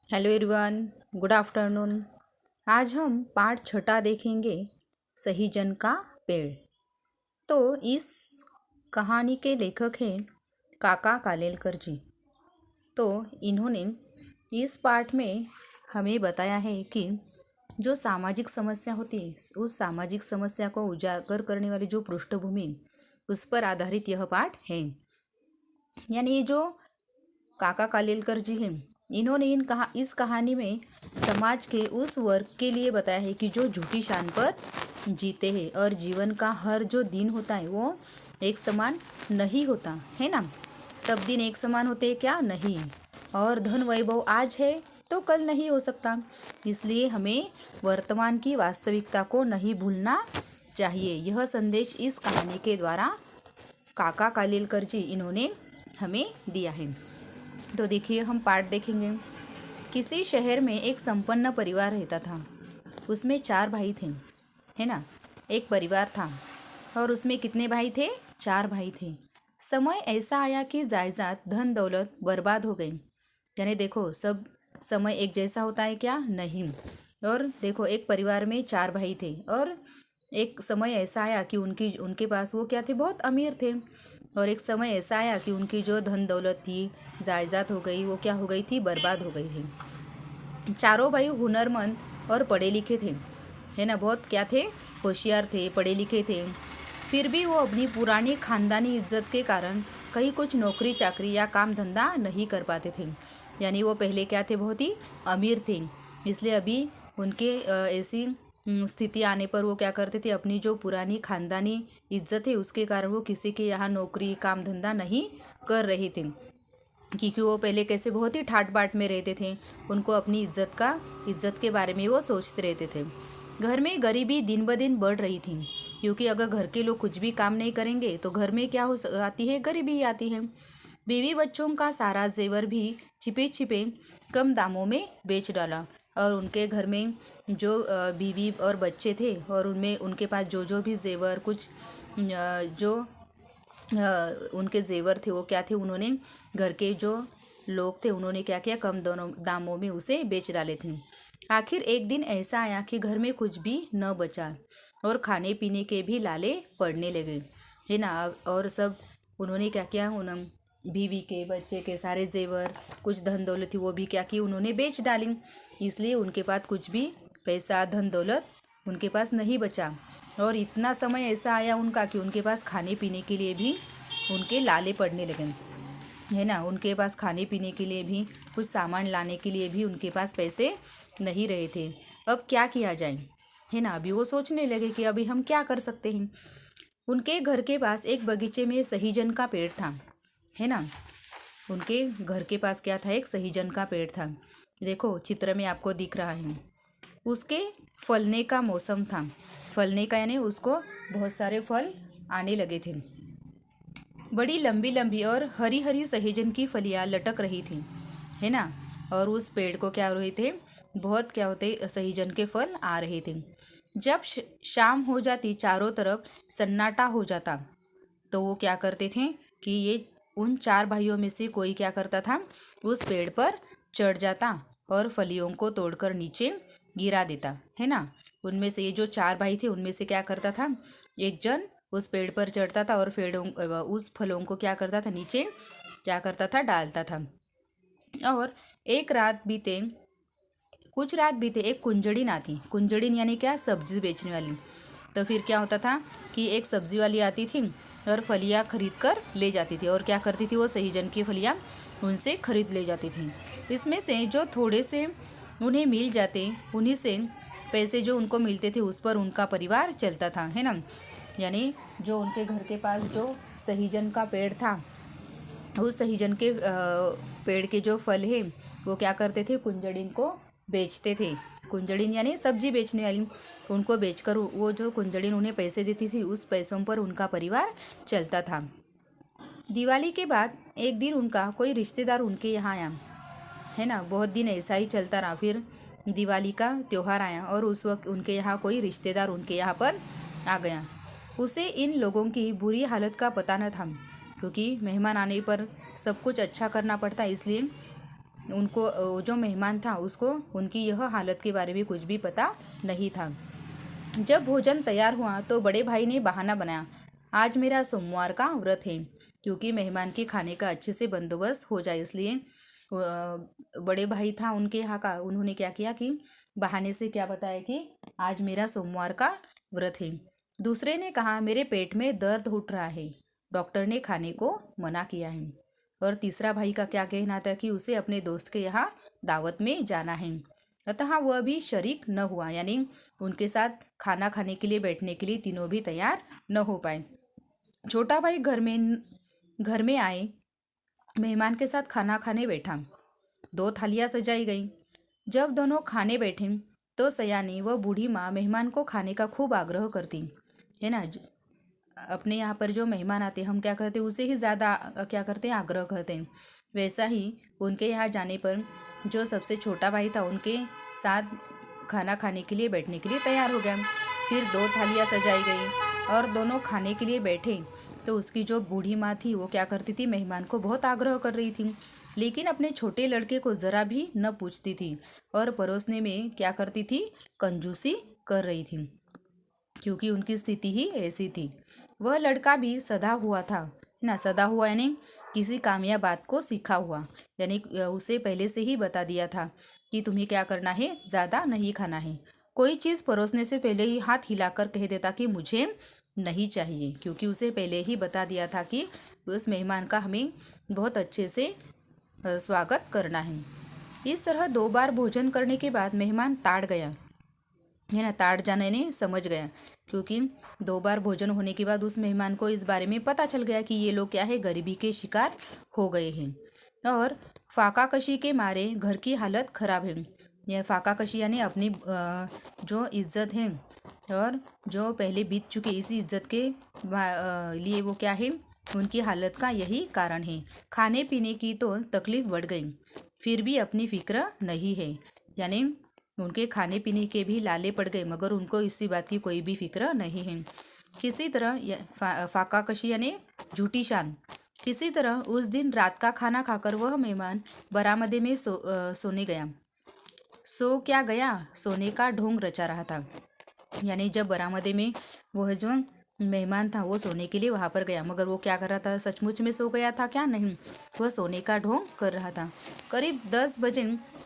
Hello everyone, good afternoon. आज हम पाठ छठा देखेंगे, सही जन का पेड़। तो इस कहानी के लेखक हैं काका कालेलकर जी। तो इन्होंने इस पाठ में हमें बताया है कि जो सामाजिक समस्या होती है उस सामाजिक समस्या को उजागर करने वाली जो पृष्ठभूमि उस पर आधारित यह पाठ है। यानी ये जो काका कालेलकर जी हैं, इन्होंने इस कहानी में समाज के उस वर्ग के लिए बताया है कि जो झूठी शान पर जीते हैं और जीवन का हर जो दिन होता है वो एक समान नहीं होता है ना। सब दिन एक समान होते हैं क्या? नहीं। और धन वैभव आज है तो कल नहीं हो सकता, इसलिए हमें वर्तमान की वास्तविकता को नहीं भूलना चाहिए। यह संदेश इस कहानी के द्वारा काका कालेलकर जी इन्होंने हमें दिया है। तो देखिए, हम पाठ देखेंगे। किसी शहर में एक संपन्न परिवार रहता था। उसमें 4 भाई थे, है ना। एक परिवार था और उसमें कितने भाई थे? 4 भाई थे। समय ऐसा आया कि जायदाद धन दौलत बर्बाद हो गई। यानी देखो, सब समय एक जैसा होता है क्या? नहीं। और देखो, एक परिवार में 4 भाई थे और एक समय ऐसा आया कि उनके पास वो क्या थे? बहुत अमीर थे। और एक समय ऐसा आया कि उनकी जो धन दौलत थी, जायदाद हो गई, वो क्या हो गई थी? बर्बाद हो गई थी। चारों भाई हुनरमंद और पढ़े लिखे थे, है ना। बहुत क्या थे? होशियार थे, पढ़े लिखे थे। फिर भी वो अपनी पुरानी खानदानी इज्जत के कारण कहीं कुछ नौकरी चाकरी या काम धंधा नहीं कर पाते थे। यानी वो पहले क्या थे? बहुत ही अमीर थे। इसलिए अभी उनके ऐसी स्थिति आने पर वो क्या करते थे? अपनी जो पुरानी खानदानी इज्जत है उसके कारण वो किसी के यहाँ नौकरी काम धंधा नहीं कर रहे थे, क्योंकि वो पहले कैसे बहुत ही ठाट बाट में रहते थे। उनको अपनी इज्जत के बारे में वो सोचते रहते थे। घर में गरीबी दिन ब दिन बढ़ रही थी, क्योंकि अगर घर के लोग कुछ भी काम नहीं करेंगे तो घर में क्या आती है? गरीबी आती है। बीवी बच्चों का सारा जेवर भी छिपे छिपे कम दामों में बेच डाला। और उनके घर में जो बीवी और बच्चे थे और उनमें उनके पास जो जो भी जेवर कुछ जो उनके जेवर थे वो क्या थे? उन्होंने घर के जो लोग थे उन्होंने क्या किया? कम दोनों दामों में उसे बेच डाले थे। आखिर एक दिन ऐसा आया कि घर में कुछ भी न बचा और खाने पीने के भी लाले पड़ने लगे, है ना। और सब उन्होंने क्या किया? बीवी के बच्चे के सारे जेवर कुछ धन दौलत थी वो भी क्या की? उन्होंने बेच डाली। इसलिए उनके पास कुछ भी पैसा धन दौलत उनके पास नहीं बचा। और इतना समय ऐसा आया उनका कि उनके पास खाने पीने के लिए भी उनके लाले पड़ने लगे, है ना। उनके पास खाने पीने के लिए भी कुछ सामान लाने के लिए भी उनके पास पैसे नहीं रहे थे। अब क्या किया जाए, है ना। अभी वो सोचने लगे कि अभी हम क्या कर सकते हैं। उनके घर के पास एक बगीचे में सहीजन का पेड़ था, है ना। उनके घर के पास क्या था? एक सहीजन का पेड़ था। देखो, चित्र में आपको दिख रहा है। उसके फलने का मौसम था। फलने का यानी उसको बहुत सारे फल आने लगे थे। बड़ी लंबी लंबी और हरी हरी सहेजन की फलियां लटक रही थी, है ना। और उस पेड़ को क्या हो रहे थे? बहुत क्या होते? सहीजन के फल आ रहे थे। जब शाम हो जाती चारों तरफ सन्नाटा हो जाता, तो वो क्या करते थे कि ये उन 4 भाइयों में से कोई क्या करता था? उस पेड़ पर चढ़ जाता और फलियों को तोड़कर नीचे गिरा देता, है ना। उनमें से ये जो 4 भाई थे उनमें से क्या करता था? एक जन उस पेड़ पर चढ़ता था और उस फलों को क्या करता था? नीचे क्या करता था? डालता था। और एक रात बीते कुछ रात बीते एक कुंजड़िन आती। कुंजड़िन यानी क्या? सब्जी बेचने वाली। तो फिर क्या होता था कि एक सब्जी वाली आती थी और फलियाँ खरीद कर ले जाती थी। और क्या करती थी? वो सहीजन की फलियाँ उनसे खरीद ले जाती थी। इसमें से जो थोड़े से उन्हें मिल जाते, उन्हीं से पैसे जो उनको मिलते थे उस पर उनका परिवार चलता था, है ना। यानी जो उनके घर के पास जो सहीजन का पेड़ था, उस सहीजन के पेड़ के जो फल है वो क्या करते थे? कुंजड़िन को बेचते थे। कुंजड़िन यानी सब्जी बेचने वाली। उनको बेचकर वो जो कुंजड़िन उन्हें पैसे देती थी उस पैसों पर उनका परिवार चलता था। दिवाली के बाद एक दिन उनका कोई रिश्तेदार उनके यहाँ आया, है ना। बहुत दिन ऐसा ही चलता रहा। फिर दिवाली का त्यौहार आया और उस वक्त उनके यहाँ कोई रिश्तेदार उनके यहाँ पर आ गया। उसे इन लोगों की बुरी हालत का पता न था, क्योंकि मेहमान आने पर सब कुछ अच्छा करना पड़ता, इसलिए उनको जो मेहमान था उसको उनकी यह हालत के बारे में कुछ भी पता नहीं था। जब भोजन तैयार हुआ तो बड़े भाई ने बहाना बनाया, आज मेरा सोमवार का व्रत है। क्योंकि मेहमान के खाने का अच्छे से बंदोबस्त हो जाए इसलिए बड़े भाई था उनके यहाँ का, उन्होंने क्या किया कि बहाने से क्या बताया कि आज मेरा सोमवार का व्रत है। दूसरे ने कहा, मेरे पेट में दर्द उठ रहा है, डॉक्टर ने खाने को मना किया है। और तीसरा भाई का क्या कहना था कि उसे अपने दोस्त के यहाँ दावत में जाना है, अतः वह भी शरीक न हुआ, यानी उनके साथ खाना खाने के लिए बैठने के लिए तीनों भी तैयार न हो पाए। छोटा भाई घर में आए, मेहमान के साथ खाना खाने बैठा। 2 थालियां सजाई गई। जब दोनों खाने बैठे तो सयानी व बूढ़ी माँ मेहमान को खाने का खूब आग्रह करती है ना। अपने यहाँ पर जो मेहमान आते हम क्या करते उसे ही ज़्यादा क्या करते हैं, आग्रह करते हैं। वैसा ही उनके यहाँ जाने पर जो सबसे छोटा भाई था उनके साथ खाना खाने के लिए बैठने के लिए तैयार हो गया। फिर 2 थालियाँ सजाई गई और दोनों खाने के लिए बैठे तो उसकी जो बूढ़ी माँ थी वो क्या करती थी, मेहमान को बहुत आग्रह कर रही थी, लेकिन अपने छोटे लड़के को ज़रा भी न पूछती थी और परोसने में क्या करती थी, कंजूसी कर रही थी, क्योंकि उनकी स्थिति ही ऐसी थी। वह लड़का भी सदा हुआ था, है ना। सदा हुआ यानी किसी काम या बात को सीखा हुआ, यानी उसे पहले से ही बता दिया था कि तुम्हें क्या करना है, ज़्यादा नहीं खाना है। कोई चीज़ परोसने से पहले ही हाथ हिलाकर कह देता कि मुझे नहीं चाहिए, क्योंकि उसे पहले ही बता दिया था कि उस मेहमान का हमें बहुत अच्छे से स्वागत करना है। इस तरह 2 बार भोजन करने के बाद मेहमान ताड़ गया, है ना। ताड़ जाने ने समझ गया, क्योंकि 2 बार भोजन होने के बाद उस मेहमान को इस बारे में पता चल गया कि ये लोग क्या है, गरीबी के शिकार हो गए हैं और फाका कशी के मारे घर की हालत खराब है। यह फाका कशी यानी अपनी जो इज्जत है और जो पहले बीत चुके इसी इज्जत के लिए वो क्या है, उनकी हालत का यही कारण है। खाने पीने की तो तकलीफ बढ़ गई, फिर भी अपनी फिक्र नहीं है, यानी उनके खाने पीने के भी लाले पड़ गए मगर उनको इसी बात की कोई भी फिक्र नहीं है। किसी तरह फाका कशी यानी झूठी शान, किसी तरह उस दिन रात का खाना खाकर वह मेहमान बरामदे में सोने गया। सो क्या गया, सोने का ढोंग रचा रहा था, यानी जब बरामदे में वह जो मेहमान था वो सोने के लिए वहां पर गया, मगर वो क्या कर रहा था, सचमुच में सो गया था क्या, नहीं, वह सोने का ढोंग कर रहा था। करीब 10 बजे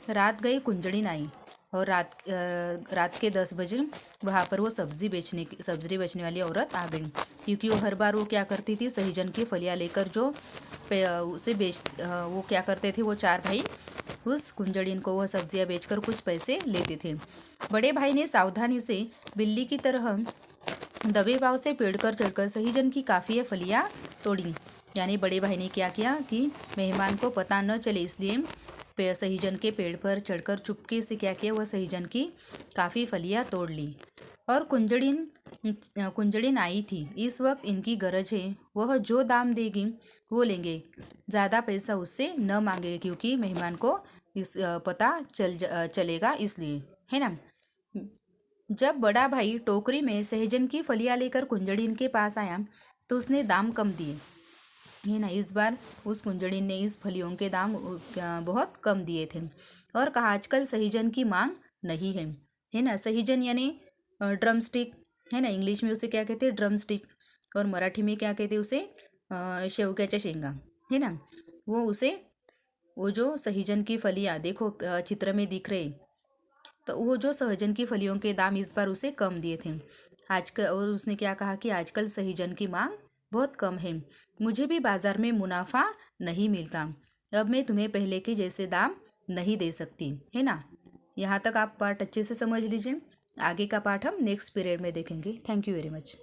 रात गई, कुंजड़िन आई और रात के 10 बजे वहाँ पर वो सब्जी बेचने वाली औरत आ गई, क्योंकि वो हर बार वो क्या करती थी, सहीजन की फलियाँ लेकर जो उसे वो क्या करते थे, वो 4 भाई उस कुंजड़िन को वह सब्जियाँ बेचकर कुछ पैसे लेते थे। बड़े भाई ने सावधानी से बिल्ली की तरह दबे पाँव से पेड़ कर चढ़कर सहीजन की काफी फलियाँ तोड़ी, यानी बड़े भाई ने क्या किया कि मेहमान को पता न चले इसलिए सहीजन के पेड़ पर चढ़कर चुपके से क्या किया, वह सहीजन की काफ़ी फलियाँ तोड़ ली। और कुंजड़िन आई थी, इस वक्त इनकी गरज है, वह जो दाम देगी वो लेंगे, ज़्यादा पैसा उससे न मांगे, क्योंकि मेहमान को इस पता चलेगा इसलिए, है ना। जब बड़ा भाई टोकरी में सहजन की फलियाँ लेकर कुंजड़िन के पास आया तो उसने दाम कम दिए, है ना। इस बार उस कुंजड़िन ने इस फलियों के दाम बहुत कम दिए थे और कहा, आजकल सहीजन की मांग नहीं है ना। सहीजन यानी ड्रम स्टिक, है ना। इंग्लिश में उसे क्या कहते हैं, ड्रम स्टिक, और मराठी में क्या कहते हैं उसे, शेवग्याच्या शेंगा, है ना। वो जो सहीजन की फलियाँ देखो चित्र में दिख रहे, तो वो जो सहजन की फलियों के दाम इस बार उसे कम दिए थे आजकल। और उसने क्या कहा कि आजकल सहजन की मांग बहुत कम है, मुझे भी बाजार में मुनाफा नहीं मिलता, अब मैं तुम्हें पहले के जैसे दाम नहीं दे सकती, है ना। यहाँ तक आप पार्ट अच्छे से समझ लीजिए, आगे का पार्ट हम नेक्स्ट पीरियड में देखेंगे। Thank you very much.